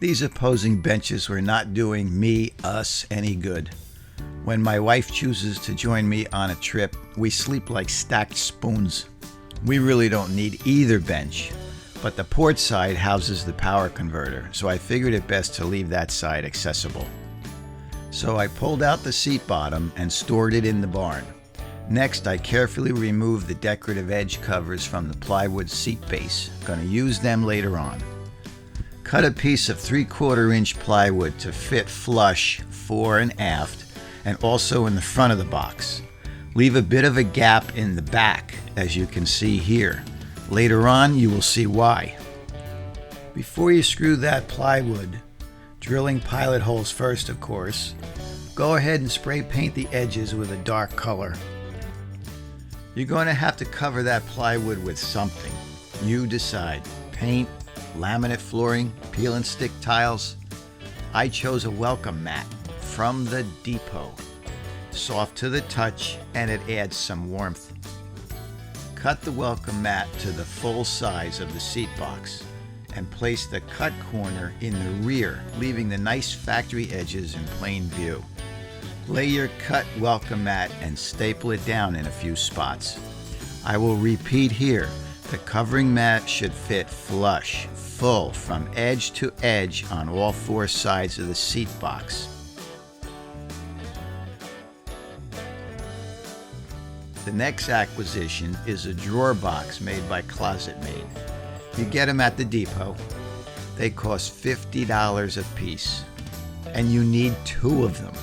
These opposing benches were not doing us any good. When my wife chooses to join me on a trip, we sleep like stacked spoons. We really don't need either bench, but the port side houses the power converter, so I figured it best to leave that side accessible. So I pulled out the seat bottom and stored it in the barn. Next, I carefully removed the decorative edge covers from the plywood seat base. Gonna use them later on. Cut a piece of 3/4 inch plywood to fit flush fore and aft, and also in the front of the box. Leave a bit of a gap in the back, as you can see here. Later on, you will see why. Before you screw that plywood, drilling pilot holes first, of course, go ahead and spray paint the edges with a dark color. You're going to have to cover that plywood with something. You decide. Paint, laminate flooring, peel and stick tiles. I chose a welcome mat from the depot. Soft to the touch, and it adds some warmth. Cut the welcome mat to the full size of the seat box and place the cut corner in the rear, leaving the nice factory edges in plain view. Lay your cut welcome mat and staple it down in a few spots. I will repeat here, the covering mat should fit flush, full from edge to edge on all 4 sides of the seat box. The next acquisition is a drawer box made by Closet Made. You get them at the depot. They cost $50 a piece, and you need 2 of them.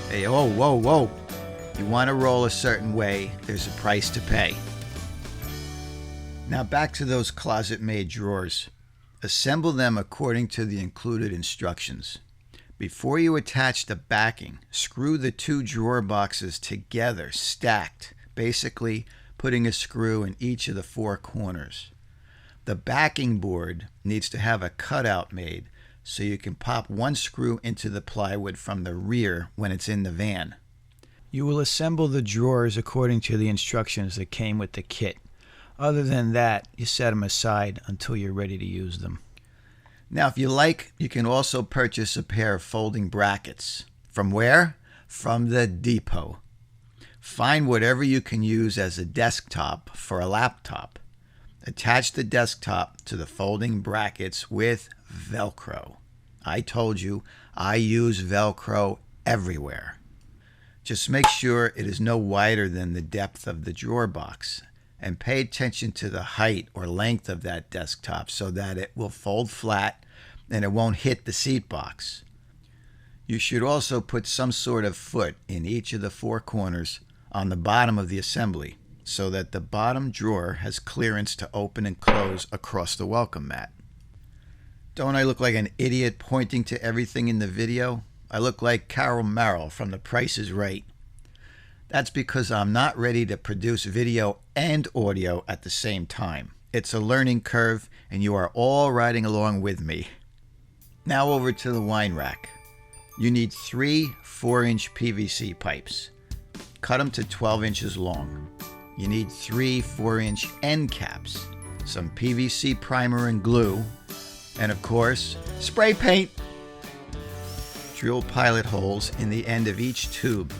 Hey, whoa. You want to roll a certain way, there's a price to pay. Now back to those Closet Made drawers. Assemble them according to the included instructions. Before you attach the backing, screw the 2 drawer boxes together, stacked, basically putting a screw in each of the 4 corners. The backing board needs to have a cutout made so you can pop 1 screw into the plywood from the rear when it's in the van. You will assemble the drawers according to the instructions that came with the kit. Other than that, you set them aside until you're ready to use them. Now, if you like, you can also purchase a pair of folding brackets. From where? From the depot. Find whatever you can use as a desktop for a laptop. Attach the desktop to the folding brackets with Velcro. I told you, I use Velcro everywhere. Just make sure it is no wider than the depth of the drawer box, and pay attention to the height or length of that desktop so that it will fold flat and it won't hit the seat box. You should also put some sort of foot in each of the 4 corners on the bottom of the assembly so that the bottom drawer has clearance to open and close across the welcome mat. Don't I look like an idiot pointing to everything in the video? I look like Carol Merrill from The Price is Right. That's because I'm not ready to produce video and audio at the same time. It's a learning curve, and you are all riding along with me. Now over to the wine rack. You need 3 4-inch PVC pipes. Cut them to 12 inches long. You need 3 4-inch end caps, some PVC primer and glue, and of course, spray paint. Drill pilot holes in the end of each tube.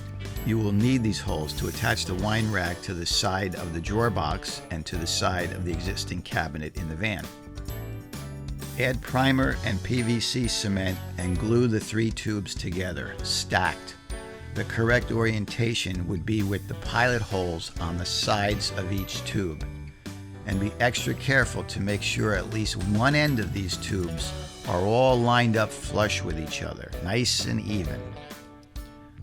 You will need these holes to attach the wine rack to the side of the drawer box and to the side of the existing cabinet in the van. Add primer and PVC cement and glue the 3 tubes together, stacked. The correct orientation would be with the pilot holes on the sides of each tube. And be extra careful to make sure at least one end of these tubes are all lined up flush with each other, nice and even.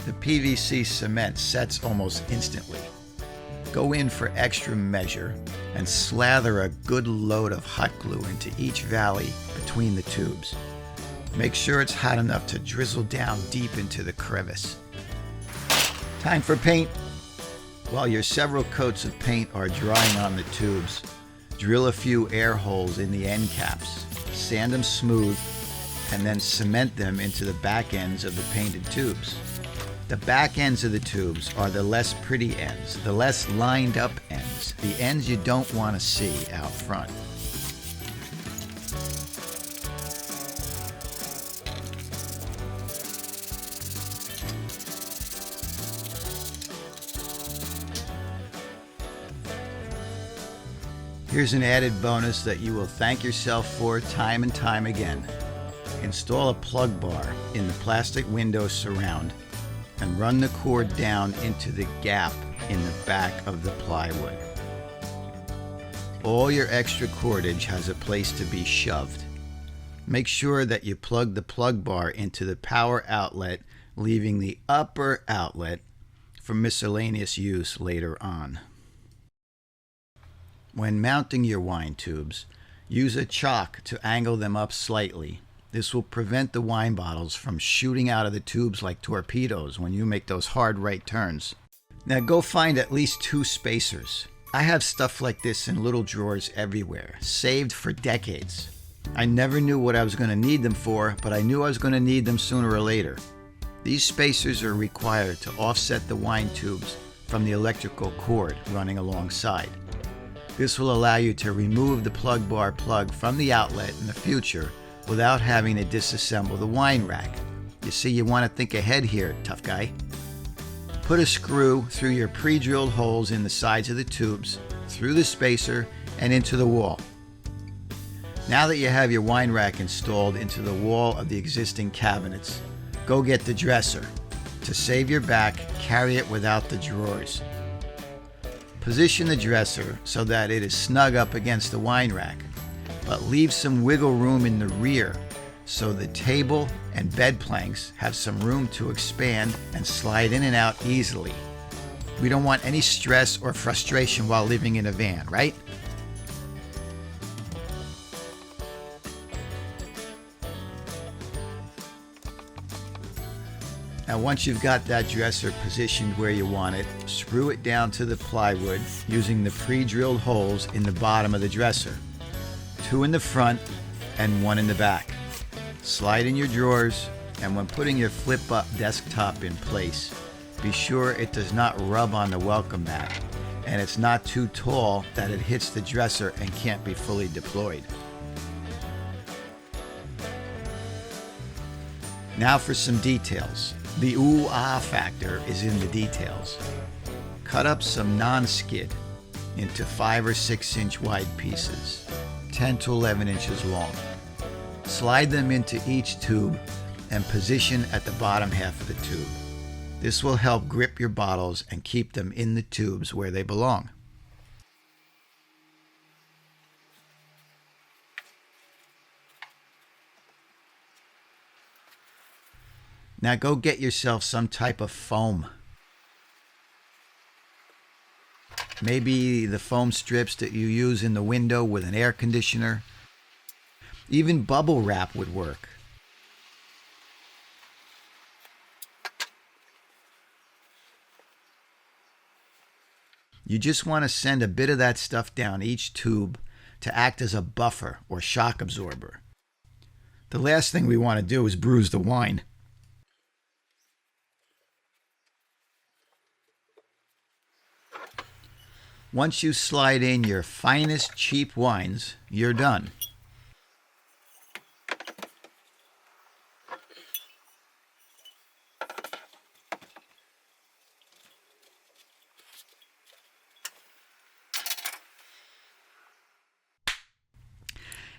The PVC cement sets almost instantly. Go in for extra measure and slather a good load of hot glue into each valley between the tubes. Make sure it's hot enough to drizzle down deep into the crevice. Time for paint. While your several coats of paint are drying on the tubes, drill a few air holes in the end caps, sand them smooth, and then cement them into the back ends of the painted tubes. The back ends of the tubes are the less pretty ends, the less lined up ends, the ends you don't want to see out front. Here's an added bonus that you will thank yourself for time and time again. Install a plug bar in the plastic window surround and run the cord down into the gap in the back of the plywood. All your extra cordage has a place to be shoved. Make sure that you plug the plug bar into the power outlet, leaving the upper outlet for miscellaneous use later on. When mounting your wine tubes, use a chock to angle them up slightly. This will prevent the wine bottles from shooting out of the tubes like torpedoes when you make those hard right turns. Now go find at least 2 spacers. I have stuff like this in little drawers everywhere, saved for decades. I never knew what I was going to need them for, but I knew I was going to need them sooner or later. These spacers are required to offset the wine tubes from the electrical cord running alongside. This will allow you to remove the plug bar plug from the outlet in the future without having to disassemble the wine rack. You see, you want to think ahead here, tough guy. Put a screw through your pre-drilled holes in the sides of the tubes, through the spacer, and into the wall. Now that you have your wine rack installed into the wall of the existing cabinets, go get the dresser. To save your back, carry it without the drawers. Position the dresser so that it is snug up against the wine rack, but leave some wiggle room in the rear so the table and bed planks have some room to expand and slide in and out easily. We don't want any stress or frustration while living in a van, right? Now once you've got that dresser positioned where you want it, screw it down to the plywood using the pre-drilled holes in the bottom of the dresser. 2 in the front and 1 in the back. Slide in your drawers, and when putting your flip-up desktop in place, be sure it does not rub on the welcome mat, and it's not too tall that it hits the dresser and can't be fully deployed. Now for some details. The ooh-ah factor is in the details. Cut up some non-skid into 5 or 6 inch wide pieces, 10 to 11 inches long. Slide them into each tube and position at the bottom half of the tube. This will help grip your bottles and keep them in the tubes where they belong. Now go get yourself some type of foam. Maybe the foam strips that you use in the window with an air conditioner. Even bubble wrap would work. You just want to send a bit of that stuff down each tube to act as a buffer or shock absorber. The last thing we want to do is bruise the wine. Once you slide in your finest cheap wines, you're done.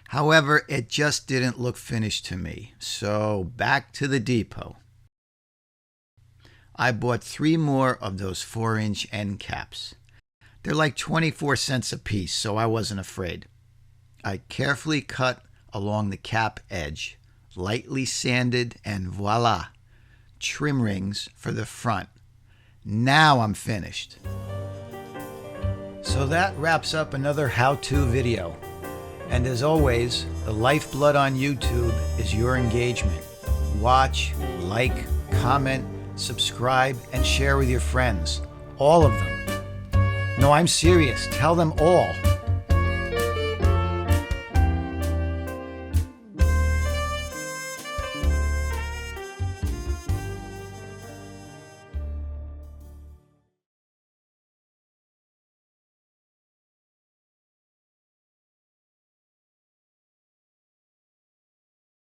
However, it just didn't look finished to me, so back to the depot. I bought 3 more of those 4-inch end caps. They're like 24 cents a piece, so I wasn't afraid. I carefully cut along the cap edge, lightly sanded, and voila, trim rings for the front. Now I'm finished. So that wraps up another how-to video. And as always, the lifeblood on YouTube is your engagement. Watch, like, comment, subscribe, and share with your friends. All of them. No, I'm serious. Tell them all.